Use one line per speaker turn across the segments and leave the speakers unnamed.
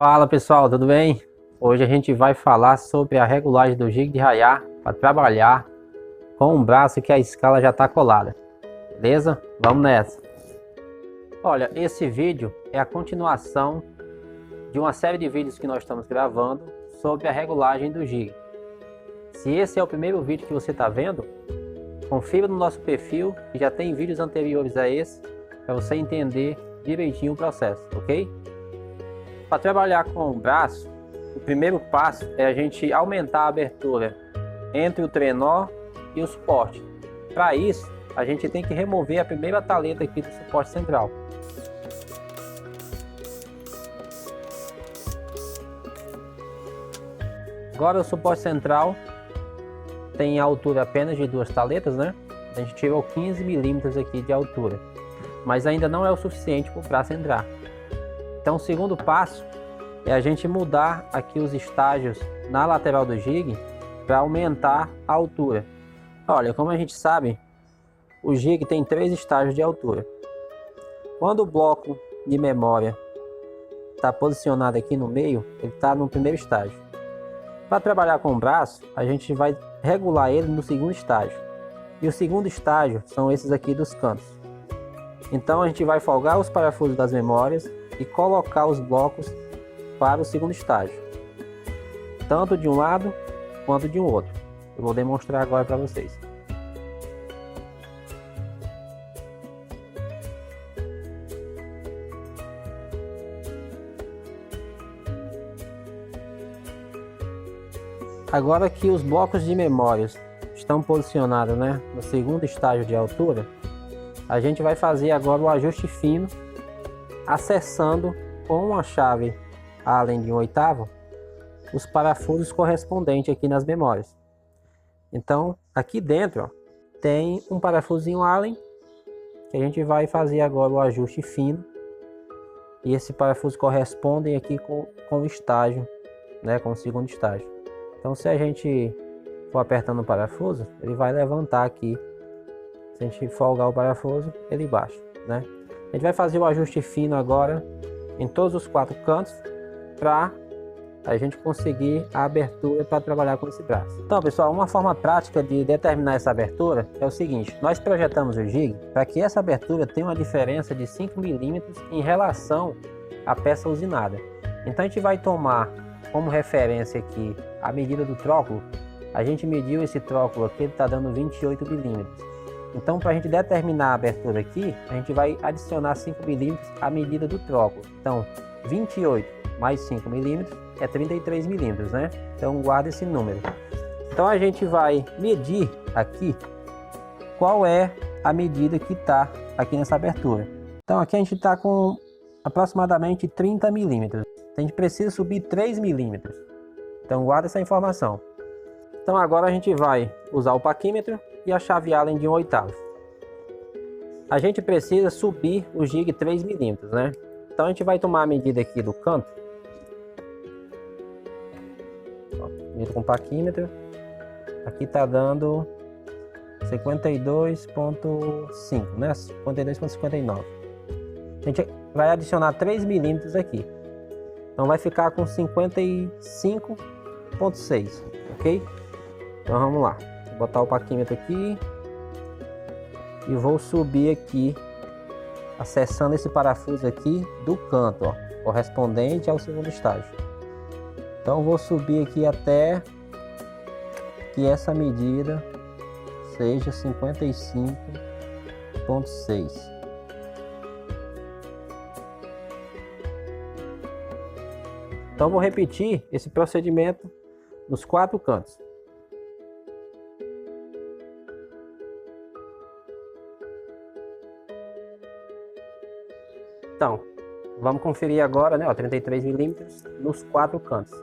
Fala pessoal, tudo bem? Hoje a gente vai falar sobre a regulagem do jig de raiar para trabalhar com um braço que a escala já está colada, beleza? Vamos nessa! Olha, esse vídeo é a continuação de uma série de vídeos que nós estamos gravando sobre a regulagem do jig. Se esse é o primeiro vídeo que você está vendo, confira no nosso perfil que já tem vídeos anteriores a esse para você entender direitinho o processo, ok? Para trabalhar com o braço, o primeiro passo é a gente aumentar a abertura entre o trenó e o suporte. Para isso, a gente tem que remover a primeira taleta aqui do suporte central. Agora o suporte central tem a altura apenas de duas taletas, né? A gente tirou 15 milímetros aqui de altura, mas ainda não é o suficiente para o braço entrar. Então o segundo passo é a gente mudar aqui os estágios na lateral do jig para aumentar a altura. Olha, como a gente sabe, o jig tem 3 estágios de altura. Quando o bloco de memória está posicionado aqui no meio, ele está no primeiro estágio. Para trabalhar com o braço, a gente vai regular ele no segundo estágio. E o segundo estágio são esses aqui dos cantos. Então a gente vai folgar os parafusos das memórias e colocar os blocos para o segundo estágio, tanto de um lado quanto de um outro. Eu vou demonstrar agora para vocês. Agora que os blocos de memórias estão posicionados, né, no segundo estágio de altura, a gente vai fazer agora o ajuste fino, acessando com uma chave Allen de 1/8 os parafusos correspondentes aqui nas memórias. Então aqui dentro, ó, tem um parafusinho Allen que a gente vai fazer agora o ajuste fino, e esse parafuso corresponde aqui com o estágio, né, com o segundo estágio. Então se a gente for apertando o parafuso, ele vai levantar aqui. Se a gente folgar o parafuso, ele baixa, né? A gente vai fazer o ajuste fino agora em todos os 4 cantos para a gente conseguir a abertura para trabalhar com esse braço. Então pessoal, uma forma prática de determinar essa abertura é o seguinte: nós projetamos o jig para que essa abertura tenha uma diferença de 5 milímetros em relação à peça usinada. Então a gente vai tomar como referência aqui a medida do tróculo. A gente mediu esse tróculo aqui, ele está dando 28 milímetros. Então, para a gente determinar a abertura aqui, a gente vai adicionar 5 milímetros à medida do tróculo. Então 28 mais 5 milímetros é 33 milímetros, né? Então guarda esse número. Então a gente vai medir aqui qual é a medida que está aqui nessa abertura. Então aqui a gente está com aproximadamente 30 milímetros. A gente precisa subir 3 milímetros. Então guarda essa informação. Então agora a gente vai usar o paquímetro e a chave Allen de 1/8. A gente precisa subir o jig 3 milímetros, né? Então a gente vai tomar a medida aqui do canto. Medida com o paquímetro. Aqui tá dando 52,5, né? 52,59. A gente vai adicionar 3 milímetros aqui. Então vai ficar com 55,6, ok? Então vamos lá. Vou botar o paquímetro aqui e vou subir aqui, acessando esse parafuso aqui do canto, ó, correspondente ao segundo estágio. Então vou subir aqui até que essa medida seja 55,6. Então vou repetir esse procedimento nos 4 cantos. Então, vamos conferir agora, né, ó, 33 milímetros nos 4 cantos.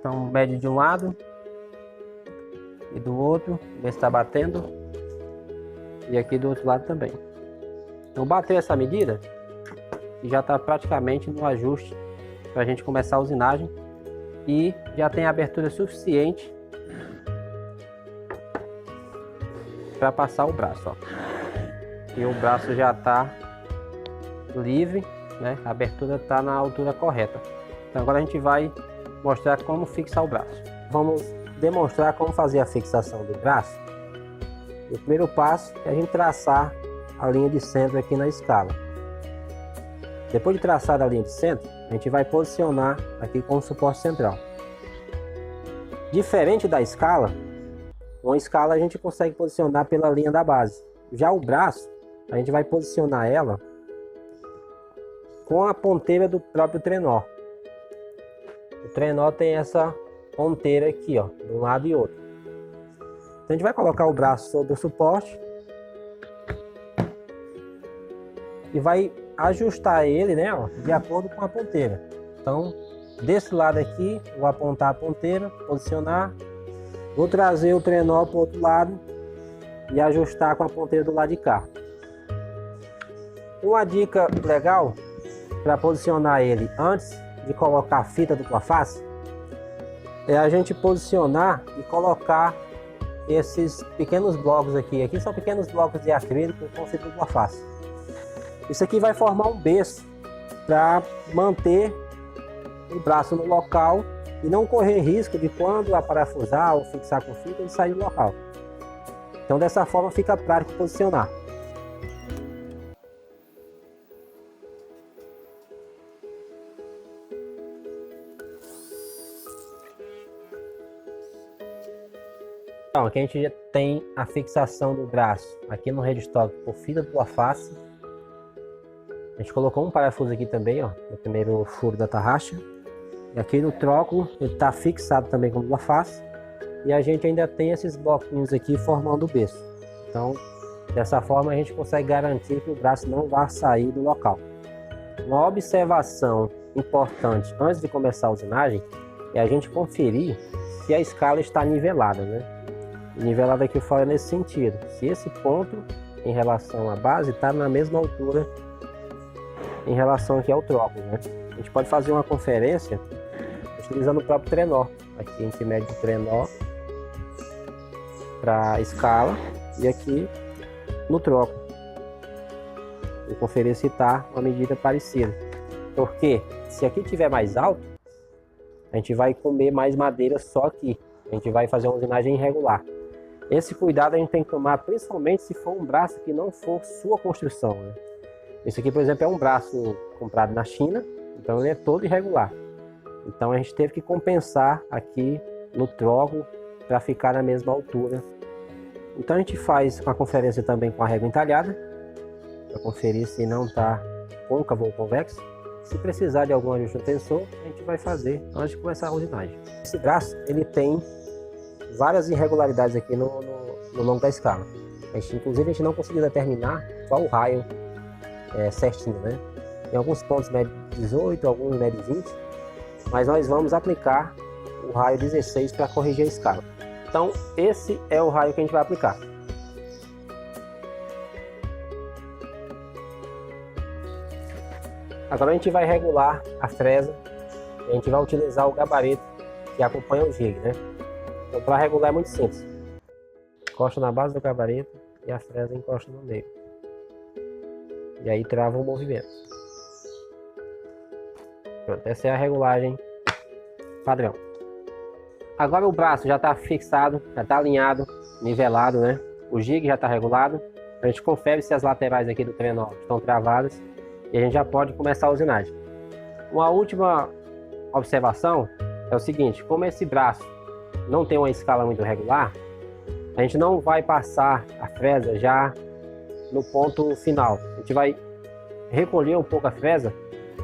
Então, mede de um lado e do outro, ver se está batendo. E aqui do outro lado também. Então, bateu essa medida e já está praticamente no ajuste para a gente começar a usinagem. E já tem abertura suficiente para passar o braço, ó. E o braço já está livre né? A abertura está na altura correta. Então agora a gente vai mostrar como fixar o braço. Vamos demonstrar como fazer a fixação do braço. O primeiro passo é a gente traçar a linha de centro aqui na escala. Depois de traçar a linha de centro, a gente vai posicionar aqui com o suporte central. Diferente da escala, uma escala a gente consegue posicionar pela linha da base. Já o braço, a gente vai posicionar ela com a ponteira do próprio trenó. O trenó tem essa ponteira aqui, ó, de um lado e outro. Então a gente vai colocar o braço sobre o suporte e vai ajustar ele, né, ó, de acordo com a ponteira. Então, desse lado aqui, vou apontar a ponteira, posicionar, vou trazer o trenó para o outro lado e ajustar com a ponteira do lado de cá. Uma dica legal para posicionar ele antes de colocar a fita dupla face é a gente posicionar e colocar esses pequenos blocos aqui. Aqui são pequenos blocos de acrílico com fita dupla face. Isso aqui vai formar um berço para manter o braço no local e não correr risco de, quando aparafusar ou fixar com fita, ele sair do local. Então dessa forma fica prático posicionar. Então, aqui a gente já tem a fixação do braço aqui no headstock por fita dupla face. A gente colocou um parafuso aqui também, ó, no primeiro furo da tarraxa. E aqui no troco ele está fixado também com dupla face. E a gente ainda tem esses bloquinhos aqui formando o berço. Então, dessa forma a gente consegue garantir que o braço não vai sair do local. Uma observação importante antes de começar a usinagem é a gente conferir se a escala está nivelada, né? Nivelada aqui fora nesse sentido. Se esse ponto em relação à base está na mesma altura em relação aqui ao troco, né? A gente pode fazer uma conferência utilizando o próprio trenó. Aqui a gente mede o trenó para a escala e aqui no troco. E conferir se está uma medida parecida. Porque se aqui tiver mais alto, a gente vai comer mais madeira só aqui. A gente vai fazer uma usinagem irregular. Esse cuidado a gente tem que tomar principalmente se for um braço que não for sua construção, né? Esse aqui, por exemplo, é um braço comprado na China, então ele é todo irregular. Então a gente teve que compensar aqui no troco para ficar na mesma altura. Então a gente faz uma conferência também com a régua entalhada, para conferir se não está côncavo ou convexo. Se precisar de algum ajuste no tensor, a gente vai fazer antes de começar a usinagem. Esse braço ele tem várias irregularidades aqui no longo da escala. Inclusive a gente não conseguiu determinar qual o raio certinho, né? Tem alguns pontos mede 18, alguns mede 20, mas nós vamos aplicar o raio 16 para corrigir a escala. Então esse é o raio que a gente vai aplicar. Agora a gente vai regular a fresa, e a gente vai utilizar o gabarito que acompanha o jig, né? Então para regular é muito simples. Encosta na base do gabarito e a fresa encosta no meio. E aí trava o movimento. Pronto, essa é a regulagem padrão. Agora o braço já está fixado, já está alinhado, nivelado, né? O jig já está regulado. A gente confere se as laterais aqui do trenó estão travadas e a gente já pode começar a usinagem. Uma última observação é o seguinte: como esse braço não tem uma escala muito regular, a gente não vai passar a fresa já no ponto final. A gente vai recolher um pouco a fresa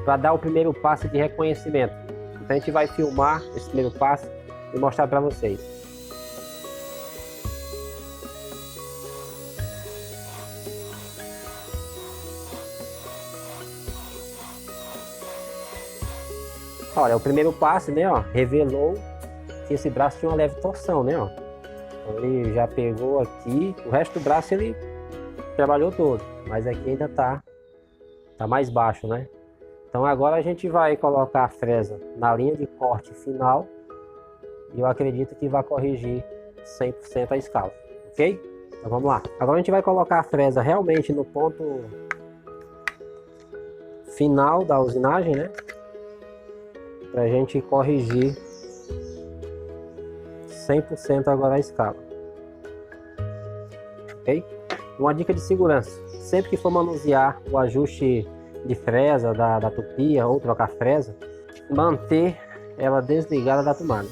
para dar o primeiro passo de reconhecimento. Então a gente vai filmar esse primeiro passo e mostrar para vocês. Olha, o primeiro passo, né, ó, revelou que esse braço tinha uma leve torção, né, ó. Então, ele já pegou aqui, o resto do braço ele trabalhou todo, mas aqui ainda tá mais baixo, né? Então agora a gente vai colocar a fresa na linha de corte final e eu acredito que vai corrigir 100% a escala, ok? Então vamos lá. Agora a gente vai colocar a fresa realmente no ponto final da usinagem, né? Pra gente corrigir 100% agora a escala. Ok? Uma dica de segurança: sempre que for manusear o ajuste de fresa da tupia ou trocar fresa, manter ela desligada da tomada.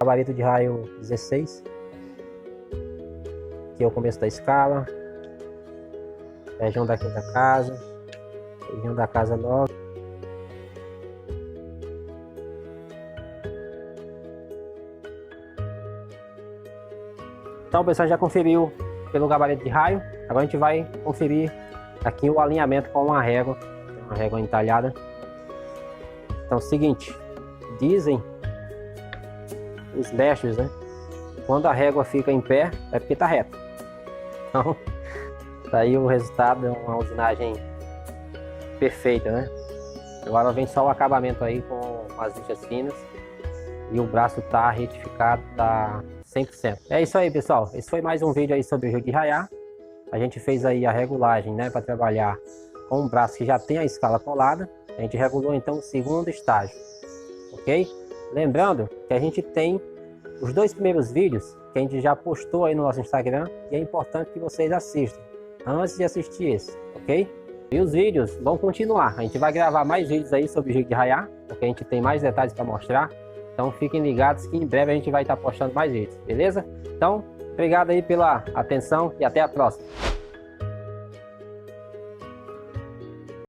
Gabarito de raio 16, aqui é o começo da escala, região da quinta casa, região da casa 9. Então, pessoal, já conferiu pelo gabarito de raio. Agora a gente vai conferir aqui o alinhamento com uma régua entalhada. Então, é o seguinte, dizem os mestres, né? Quando a régua fica em pé, é porque tá reto. Então, daí o resultado é uma usinagem perfeita, né? Agora vem só o acabamento aí com as lixas finas e o braço tá retificado, tá 100%. É isso aí, pessoal. Esse foi mais um vídeo aí sobre o jogo de raiar. A gente fez aí a regulagem, né, para trabalhar com um braço que já tem a escala colada. A gente regulou então o segundo estágio, ok? Lembrando que a gente tem os 2 primeiros vídeos que a gente já postou aí no nosso Instagram e é importante que vocês assistam antes de assistir esse, ok? E os vídeos vão continuar. A gente vai gravar mais vídeos aí sobre o jig de raiar, porque a gente tem mais detalhes para mostrar. Então fiquem ligados que em breve a gente vai estar postando mais vídeos, beleza? Então, obrigado aí pela atenção e até a próxima.